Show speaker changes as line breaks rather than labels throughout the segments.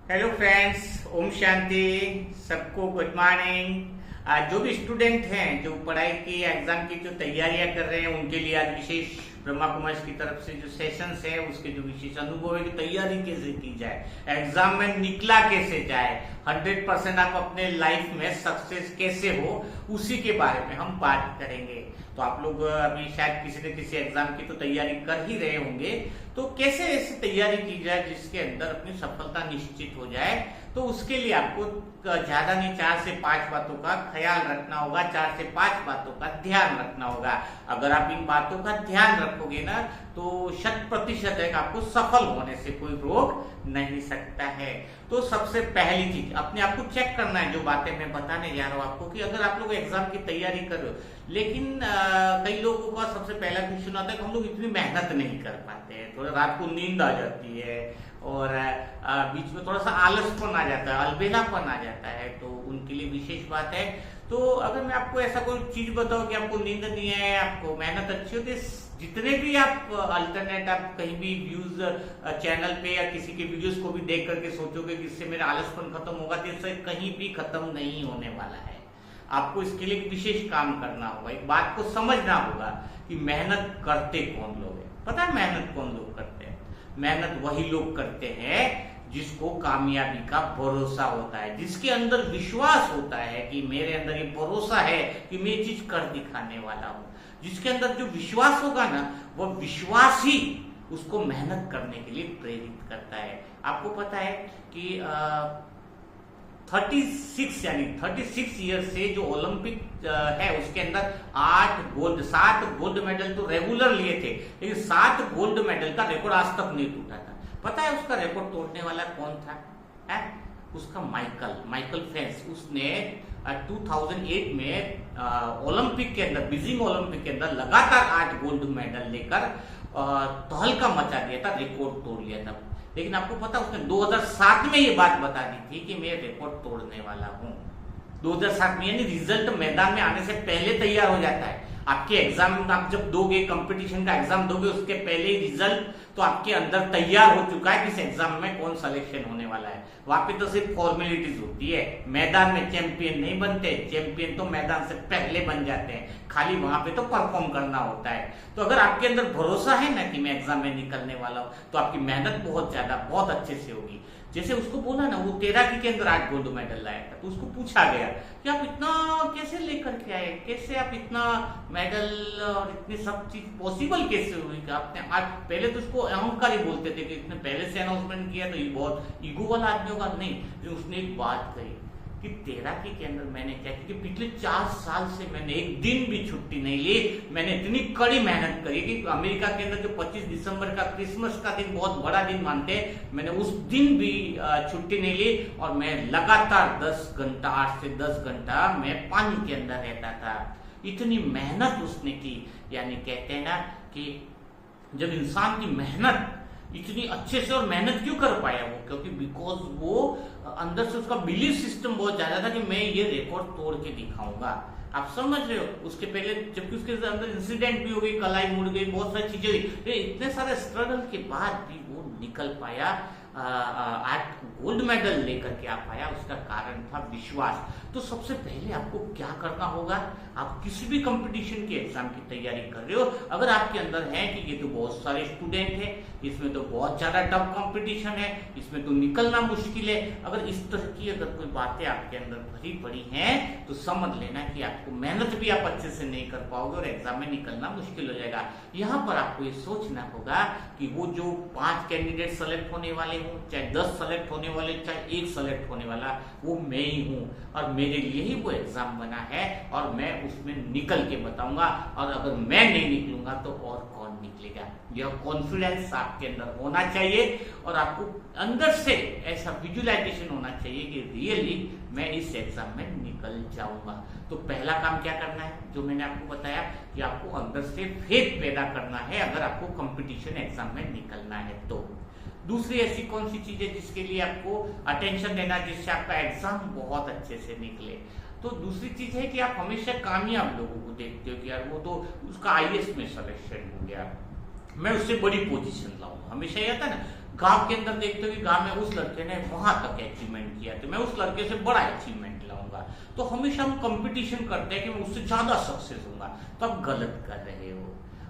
Hello friends, Om Shanti. सबको good morning. जो भी स्टूडेंट हैं जो पढ़ाई की एग्जाम की जो तैयारियां कर रहे हैं उनके लिए आज विशेष ब्रह्मा कुमारी की तरफ से जो सेशंस है उसके जो विशेष अनुभव है कि तैयारी कैसे की जाए, एग्जाम में निकला कैसे जाए, 100% आप अपने लाइफ में सक्सेस कैसे हो, उसी के बारे में हम बात करेंगे। तो आप लोग अभी शायद किसी न किसी एग्जाम की तो तैयारी कर ही रहे होंगे। तो कैसे ऐसी तैयारी की जाए जिसके अंदर अपनी सफलता निश्चित हो जाए, तो उसके लिए आपको ज्यादा नहीं 4 से 5 बातों का ख्याल रखना होगा, 4 से 5 बातों का ध्यान रखना होगा। अगर आप इन बातों का ध्यान रखोगे ना तो 100% है आपको सफल होने से कोई रोक नहीं सकता है। तो सबसे पहली चीज अपने आप को चेक करना है, जो बातें मैं बताने जा रहा हूं आपको, कि अगर आप लोग एग्जाम की तैयारी कर रहे हो लेकिन कई लोगों का सबसे पहला क्वेश्चन आता है कि हम लोग इतनी मेहनत नहीं कर पाते हैं, थोड़ा रात को नींद आ जाती है और बीच में थोड़ा सा आलसपन आ जाता है, अलबेलापन आ जाता है। तो उनके लिए विशेष बात है। तो अगर मैं आपको ऐसा कोई चीज बताऊं कि आपको नींद नहीं है, आपको मेहनत अच्छी होती है, जितने भी आप अल्टरनेट आप कहीं भी व्यूज चैनल पे या किसी के वीडियोस को भी देख करके सोचोगे कि इससे मेरा आलसपन खत्म होगा, तो इससे कहीं भी खत्म नहीं होने वाला है। आपको इसके लिए विशेष काम करना होगा, एक बात को समझना होगा कि मेहनत करते कौन लोग हैं। पता है मेहनत कौन लोग करते हैं? मेहनत वही लोग करते हैं जिसको कामयाबी का भरोसा होता है, जिसके अंदर विश्वास होता है कि मेरे अंदर ये भरोसा है कि मैं ये चीज कर दिखाने वाला हूं। जिसके अंदर जो विश्वास होगा ना, वह विश्वास ही उसको मेहनत करने के लिए प्रेरित करता है। आपको पता है कि 36 ईयर से जो ओलंपिक है उसके अंदर 7 गोल्ड मेडल तो रेगुलर लिए थे, लेकिन 7 गोल्ड मेडल का रिकॉर्ड आज तक नहीं टूटा था। पता है उसका रिकॉर्ड तोड़ने वाला कौन था? है उसका माइकल फेल्प्स। उसने 2008 में ओलंपिक के अंदर, बीजिंग ओलंपिक के अंदर लगातार 8 गोल्ड मेडल लेकर तहलका मचा दिया था, रिकॉर्ड तोड़ लिया था। लेकिन आपको पता उसने 2007 में ये बात बता दी थी कि मैं रिकॉर्ड तोड़ने वाला हूं। 2007 में, यानी रिजल्ट मैदान में आने से पहले तैयार हो जाता है। आपके एग्जाम आप जब दोगे, कंपटीशन का एग्जाम दोगे, उसके पहले ही रिजल्ट तो आपके अंदर तैयार हो चुका है कि इस एग्जाम में कौन सिलेक्शन होने वाला है। वहां पे तो सिर्फ फॉर्मेलिटीज होती है, मैदान में चैंपियन नहीं बनते, चैंपियन तो मैदान से पहले बन जाते हैं, खाली वहां पे तो परफॉर्म करना होता है। तो अगर आपके अंदर भरोसा है ना कि मैं एग्जाम में निकलने वाला हूं, तो आपकी मेहनत बहुत अच्छे से होगी। जैसे उसको बोला ना, वो तैराकी के अंदर 8 गोल्ड मेडल लाया था, तो उसको पूछा गया कि आप इतना कैसे लेकर के आए, कैसे आप इतना मेडल और इतनी सब चीज पॉसिबल कैसे हुई? कि आपने आज, पहले तो उसको अहंकार ही बोलते थे कि इसने पहले से अनाउंसमेंट किया तो ये बहुत ईगो वाला आदमी होगा। नहीं, तो उसने एक बात कही कि तैराकी के अंदर मैंने क्या, क्योंकि पिछले 4 साल से मैंने एक दिन भी छुट्टी नहीं ली। मैंने इतनी कड़ी मेहनत करी कि अमेरिका के अंदर जो 25 दिसंबर का क्रिसमस का दिन बहुत बड़ा दिन मानते हैं, मैंने उस दिन भी छुट्टी नहीं ली और मैं लगातार 10 घंटा, 8 से 10 घंटा मैं पानी के अंदर रहता था। इतनी मेहनत उसने की। यानी कहते हैं ना कि जब इंसान की मेहनत इतनी अच्छे से, और मेहनत क्यों कर पाया वो? क्योंकि बिकॉज वो अंदर से उसका बिलीफ सिस्टम बहुत ज्यादा था कि मैं ये रिकॉर्ड तोड़ के दिखाऊंगा। आप समझ रहे हो? उसके पहले जबकि उसके अंदर इंसिडेंट भी हो गई, कलाई मुड़ गई, बहुत सारी चीजें हुई, इतने सारे स्ट्रगल के बाद भी वो निकल पाया, 8 गोल्ड मेडल लेकर के आ पाया। उसका कारण था विश्वास। तो सबसे पहले आपको क्या करना होगा? आप किसी भी कंपटीशन के एग्जाम की तैयारी कर रहे हो, अगर आपके अंदर है कि ये तो बहुत सारे स्टूडेंट हैं, इसमें तो बहुत ज्यादा टफ कंपटीशन है, इसमें तो निकलना मुश्किल है, अगर इस तरह की अगर कोई बातें आपके अंदर भरी पड़ी हैं, तो समझ लेना कि आपको मेहनत भी आप अच्छे से नहीं कर पाओगे और एग्जाम में निकलना मुश्किल हो जाएगा। यहाँ पर आपको ये सोचना होगा कि वो जो 5 कैंडिडेट सेलेक्ट होने वाले हों, चाहे 10 सेलेक्ट होने वाले, चाहे 1 सेलेक्ट होने वाला, वो मैं ही हूँ और मेरे लिए ही वो एग्जाम बना है और मैं उसमें निकल के बताऊंगा। और अगर मैं नहीं निकलूंगा तो और कौन निकलेगा? यह कॉन्फिडेंस आपके अंदर होना चाहिए और आपको अंदर से ऐसा विजुअलाइजेशन होना चाहिए कि रियली मैं इस एग्जाम में निकल जाऊंगा। तो पहला काम क्या करना है, जो मैंने आपको बताया कि आपको अंदर से फेथ पैदा करना है अगर आपको कंपटीशन एग्जाम में निकलना है। तो दूसरी ऐसी कौन सी चीज है जिसके लिए आपको अटेंशन देना, जिससे आपका एग्जाम बहुत अच्छे से निकले? तो दूसरी चीज है कि आप हमेशा कामयाब लोगों को देखते हो कि यार वो तो उसका आईएएस में सिलेक्शन हो गया, मैं उससे बड़ी पोजीशन लाऊंगा। हमेशा ये आता है ना, गांव के अंदर देखते हो कि गांव में उस लड़के ने वहां तक अचीवमेंट किया तो मैं उस लड़के से बड़ा अचीवमेंट लाऊंगा। तो हमेशा हम कंपटीशन करते हैं कि मैं उससे ज्यादा सक्सेस होऊंगा, तो आप गलत कर रहे हो।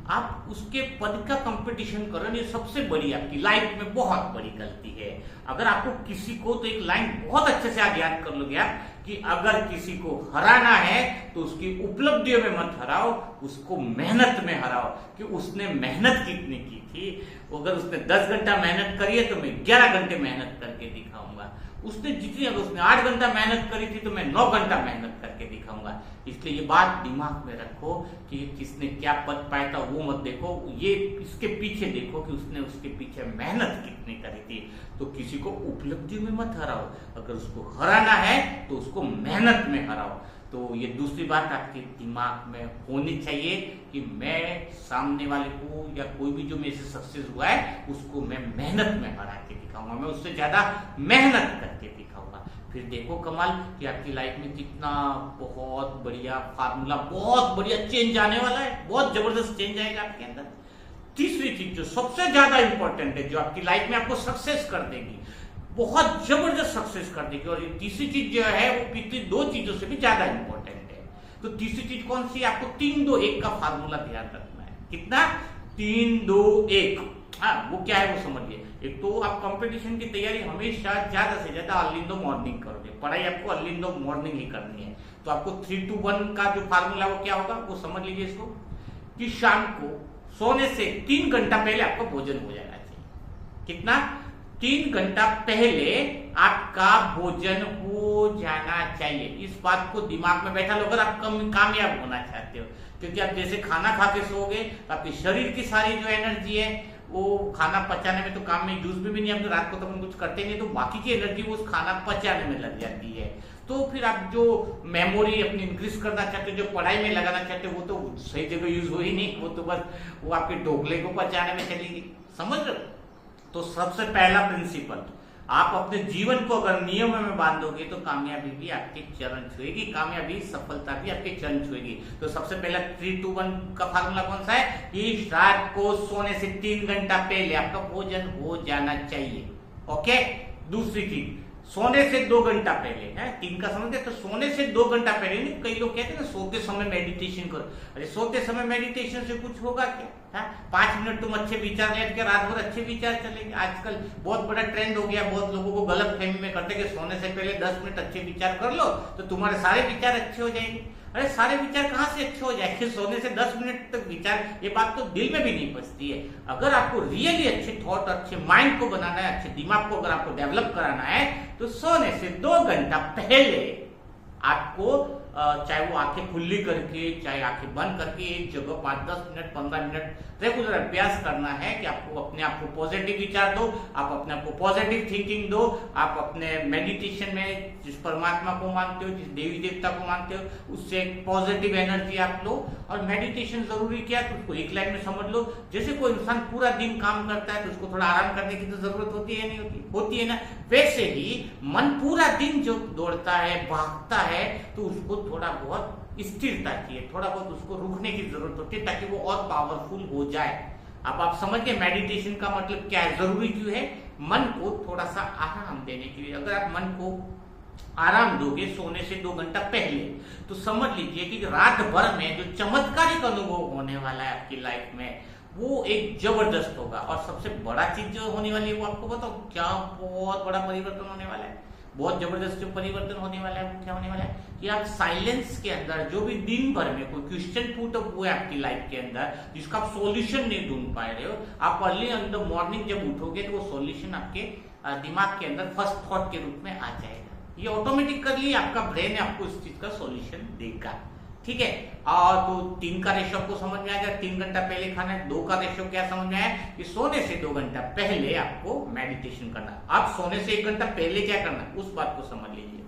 आप उसके पद का कंपटीशन कर रहे हो, ये सबसे बड़ी आपकी लाइफ में बहुत बड़ी गलती है। अगर आपको किसी को, तो एक लाइन बहुत अच्छे से आप याद कर लोगे आप, कि अगर किसी को हराना है तो उसकी उपलब्धियों में मत हराओ, उसको मेहनत में हराओ कि उसने मेहनत कितनी की थी। अगर उसने 10 घंटा मेहनत करी है तो मैं 11 घंटे मेहनत करके दिखाऊंगा। उसने जितनी, अगर उसने 8 घंटा मेहनत करी थी तो मैं 9 घंटा मेहनत करके दिखाऊंगा। इसलिए ये बात दिमाग में रखो कि किसने क्या पद पाया था वो मत देखो, ये इसके पीछे देखो कि उसने उसके पीछे मेहनत कितनी करी थी। तो किसी को उपलब्धि में मत हराओ, अगर उसको हराना है तो उसको मेहनत में हराओ। तो ये दूसरी बात आपके दिमाग में होनी चाहिए कि मैं सामने वाले को या कोई भी जो मेरे से सक्सेस हुआ है उसको मैं मेहनत में हरा के दिखाऊंगा, मैं उससे ज्यादा मेहनत करके दिखाऊंगा। फिर देखो कमाल कि आपकी लाइफ में कितना बहुत बढ़िया फार्मूला, बहुत बढ़िया चेंज आने वाला है, बहुत जबरदस्त चेंज आएगा आपके अंदर। तीसरी चीज जो सबसे ज्यादा इंपॉर्टेंट है, जो आपकी लाइफ में आपको सक्सेस कर देगी, बहुत जबरदस्त सक्सेस कर देगी, और ये तीसरी चीज जो है वो पिछली 2 चीजों से भी ज्यादा इंपॉर्टेंट है। तो तीसरी चीज कौन सी? आपको 3-2-1 का फार्मूला ध्यान रखना है। कितना? 3-2-1। हाँ, वो क्या है वो समझिए। एक तो आप कंपटीशन की तैयारी हमेशा ज्यादा से ज्यादा अर्ली इन द मॉर्निंग करोगे, पढ़ाई आपको अर्ली इन द मॉर्निंग ही करनी है। तो आपको 3-2-1 का जो फार्मूला वो क्या होगा वो समझ लीजिए इसको, कि शाम को सोने से 3 घंटा पहले आपका भोजन हो जाना चाहिए। कितना? 3 घंटा पहले आपका भोजन हो जाना चाहिए। इस बात को दिमाग में बैठा लो अगर आप कामयाब होना चाहते हो, क्योंकि आप जैसे खाना खा के सोओगे तो आपके शरीर की सारी जो एनर्जी है वो खाना पचाने में तो काम में यूज भी नहीं, हम तो रात को तो अपन कुछ करते नहीं, तो बाकी की एनर्जी वो उस खाना पचाने में लग जाती है। तो फिर आप जो मेमोरी अपनी इंक्रीज करना चाहते हो, जो पढ़ाई में लगाना चाहते हो, वो तो सही जगह यूज हो ही नहीं, वो तो बस वो आपके ढोकले को पचाने में चलेगी। समझ रहे हो? तो सबसे पहला प्रिंसिपल, आप अपने जीवन को अगर नियमों में बांधोगे तो कामयाबी भी आपके चरण छुएगी, कामयाबी सफलता भी आपके चरण छुएगी। तो सबसे पहला 3-2-1 का फार्मूला कौन सा है? कि रात को सोने से 3 घंटा पहले आपका भोजन हो जाना चाहिए। ओके। दूसरी चीज, सोने से 2 घंटा पहले है, 3 का समझते, तो सोने से 2 घंटा पहले नहीं, कई लोग कहते हैं ना सोते समय मेडिटेशन करो। अरे सोते समय मेडिटेशन से कुछ होगा क्या? 5 मिनट तुम अच्छे विचार लेट के रात भर अच्छे विचार चलेंगे। आजकल बहुत बड़ा ट्रेंड हो गया, बहुत लोगों को गलत फहमी में करते कि सोने से पहले 10 मिनट अच्छे विचार कर लो तो तुम्हारे सारे विचार अच्छे हो जाएंगे। अरे सारे विचार कहाँ से अच्छे हो जाएंगे? सोने से 10 मिनट तक विचार, ये बात तो दिल में भी नहीं बसती है। अगर आपको रियली अच्छे थॉट, अच्छे माइंड को बनाना है, अच्छे दिमाग को अगर आपको डेवलप कराना है तो सोने से 2 घंटा पहले आपको चाहे वो आंखें खुली करके चाहे आंखें बंद करके एक जगह 5-10 मिनट 15 मिनट रेगुलर अभ्यास करना है कि आपको अपने आप को पॉजिटिव विचार दो, आप अपने आप को पॉजिटिव थिंकिंग दो, आप अपने मेडिटेशन में जिस परमात्मा को मानते हो, जिस देवी देवता को मानते हो, उससे एक पॉजिटिव एनर्जी आप लो। और मेडिटेशन जरूरी क्या है तो उसको एक लाइन में समझ लो। जैसे कोई इंसान पूरा दिन काम करता है तो उसको थोड़ा आराम करने की तो जरूरत होती है, नहीं होती? होती है ना। वैसे ही मन पूरा दिन जो दौड़ता है, भागता है, तो उसको थोड़ा बहुत स्थिरता चाहिए, थोड़ा बहुत उसको रुकने की जरूरत होती है ताकि वो और पावरफुल हो जाए। अब आप समझ गए मेडिटेशन का मतलब क्या है, जरूरी क्यों है? मन को थोड़ा सा आराम देने के लिए। अगर आप मन को आराम दोगे सोने से 2 घंटा पहले तो समझ लीजिए कि रात भर में जो चमत्कारिक अनुभव होने वाला है आपकी लाइफ में वो एक जबरदस्त होगा। और सबसे बड़ा चीज जो होने वाली है वो आपको बताओ क्या, बहुत बड़ा परिवर्तन होने वाला है, बहुत जबरदस्त जो परिवर्तन होने वाला है वो क्या होने वाला है कि आप साइलेंस के अंदर जो भी दिन भर में कोई क्वेश्चन पुट अप हुआ है आपकी लाइफ के अंदर जिसका आप सॉल्यूशन नहीं ढूंढ पा रहे हो, आप अर्ली इन द मॉर्निंग जब उठोगे तो वो सॉल्यूशन आपके दिमाग के अंदर फर्स्ट थॉट के रूप में आ जाएगा। ये ऑटोमेटिकली आपका ब्रेन आपको इस चीज का सॉल्यूशन देगा। ठीक है। और तो 3 का रेशो आपको समझ में आ गया, 3 घंटा पहले खाना है। 2 का रेशो क्या समझ में आया कि सोने से 2 घंटा पहले आपको मेडिटेशन करना। अब सोने से 1 घंटा पहले क्या करना उस बात को समझ लीजिए।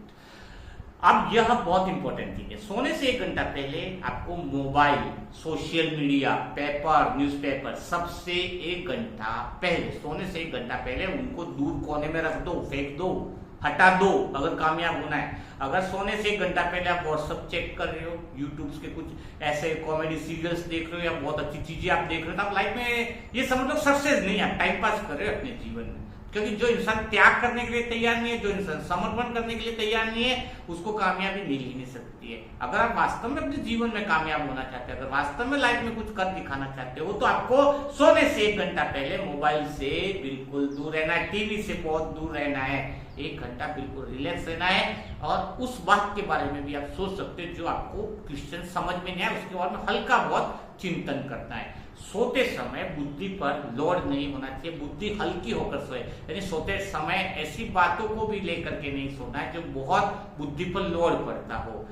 अब यह बहुत इंपॉर्टेंट चीज है, सोने से 1 घंटा पहले आपको mobile, social media, paper, newspaper सबसे 1 घंटा पहले, सोने से 1 घंटा पहले उनको दूर कोने में रख दो, फेंक दो। हटा दो अगर कामयाब होना है। अगर सोने से 1 घंटा पहले आप व्हाट्सअप चेक कर रहे हो, यूट्यूब के कुछ ऐसे कॉमेडी सीरियल्स देख रहे हो या बहुत अच्छी चीजें आप देख रहे हो, तो आप लाइफ में ये समझ लो सक्सेस नहीं, आप टाइम पास कर रहे हो अपने जीवन में। क्योंकि जो इंसान त्याग करने के लिए तैयार नहीं है, जो इंसान समर्पण करने के लिए तैयार नहीं है, उसको कामयाबी मिल ही नहीं सकती है। अगर आप वास्तव में अपने जीवन में कामयाब होना चाहते हैं, अगर वास्तव में लाइफ में कुछ कर दिखाना चाहते हो, तो आपको सोने से 1 घंटा पहले मोबाइल से बिल्कुल दूर रहना है, टीवी से बहुत दूर रहना है, 1 घंटा बिल्कुल रिलैक्स रहना है। और उस बात के बारे में भी आप सोच सकते हो जो आपको क्रिश्चियन समझ में नहीं आया, उसके बारे में हल्का बहुत चिंतन करना है। सोते समय बुद्धि पर लोड नहीं होना चाहिए, बुद्धि हल्की होकर सोए, यानी सोते समय ऐसी बातों को भी लेकर के नहीं सोना है जो बहुत बुद्धि पर लोड पड़ता हो।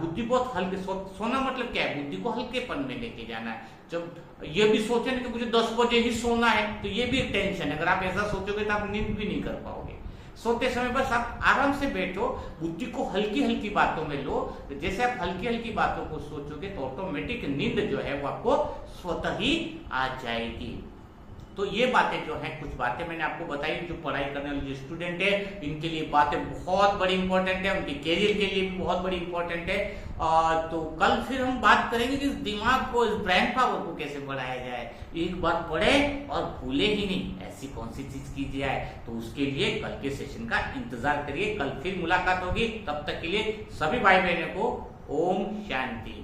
बुद्धि बहुत हल्के सोना मतलब क्या है, बुद्धि को हल्केपन में लेके जाना है। जब ये भी सोचे ना कि मुझे 10 बजे ही सोना है, तो ये भी एक टेंशन है। अगर आप ऐसा सोचोगे तो आप नींद भी नहीं कर पाओगे। सोते समय बस आप आराम से बैठो, बुद्धि को हल्की हल्की बातों में लो। जैसे आप हल्की हल्की बातों को सोचोगे तो ऑटोमेटिक नींद जो है वो आपको स्वतः ही आ जाएगी। तो ये बातें जो हैं, कुछ बातें मैंने आपको बताई, जो पढ़ाई करने वाले जो स्टूडेंट है इनके लिए बातें बहुत बड़ी इंपॉर्टेंट है, उनके कैरियर के लिए भी बहुत बड़ी इंपॉर्टेंट है। तो कल फिर हम बात करेंगे कि इस दिमाग को, इस ब्रेन पावर को कैसे बढ़ाया जाए। एक बार पढ़े और भूले ही नहीं, ऐसी कौन सी चीज की जाए। तो उसके लिए कल के सेशन का इंतजार करिए, कल फिर मुलाकात होगी। तब तक के लिए सभी भाई बहनों को ओम शांति।